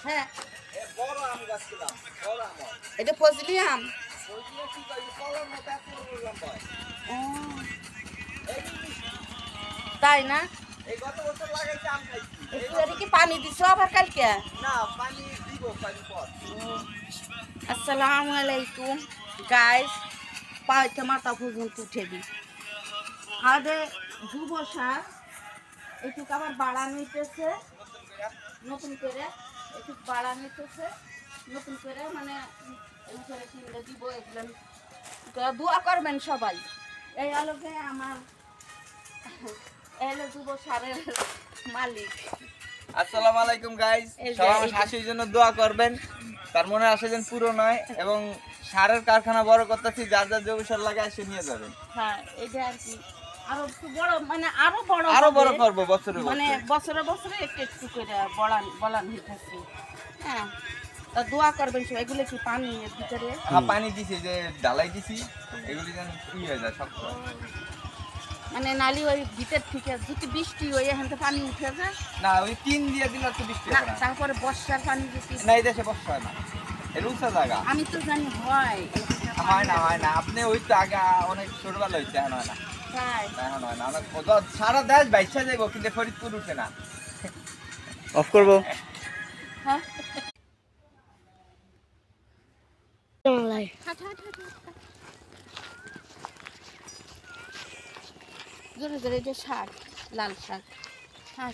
হ্যাঁ বড় আম গাছ ছিলাম, বড় আম। এটা ফজলি আম। ওইগুলো কি কয়, কলার মতো এত বড় লম্বা হয়। ও এই যে মিষ্টি, তাই না? এই গত বছর লাগাইছে আম খাইছি। এই একটু বছর এদিকে পানি দিছো আবার কালকে? না, পানি দিব কয়দিন পর। আসসালামু আলাইকুম গাইস, পাইতে মাথা পর্যন্ত উঠে দিই। আমাদের যুব সার একটু আবার বাড়া নিতেছে নতুন করে, একটু বাড়া নিতেছে নতুন করে, মানে এই করে কিনলে দিব। এগুলো দোয়া করবেন সবাই। এই আলোকে আমার এলো যুব সারের মালিক। আসসালামু আলাইকুম গাইস, এই যে সবাই আমার শাশুড়ির জন্য দোয়া করবেন, তার মনে আশা যেন পুরো নয়, এবং সারের কারখানা বড় করতেছি, যার যার জৈব সার লাগে এসে নিয়ে যাবেন। হ্যাঁ এটা আর কি, আরো একটু বড়, মানে আরো বড় বড় হবে। করবো বছরে মানে বছরে বছরে একটু একটু করে বলান হইতেছে। হ্যাঁ, তা দোয়া করবেন সবাই। এগুলো কি পানি এর ভিতরে? হ্যাঁ, পানি দিছি, যে ডালাই দিছি, এগুলি যেন ই হয়ে যায় শক্ত। মানে নালি ওই ভিতর থেকে যদি বৃষ্টি হয় এখান থেকে পানি উঠে যায় না, ওই টিন দিয়ে দিলে তো বৃষ্টি না, হবে না। তারপরে বর্ষার পানি যদি না, এই দেশে বর্ষা হয় না, এর উঁচা জায়গা। আমি তো জানি হয় হয় না, হয় না, আপনি ওই তো আগে অনেক ছোটবেলা হইতে, এখন হয় না। তাই। এখন হয় না, অনেক সারা দেশ বাইচা যাইব, কিন্তু ফরিদপুর উঠে না। অফ করবো। হ্যাঁ বাংলায় জোরে জোরে, যে শাক, লাল শাক। হ্যাঁ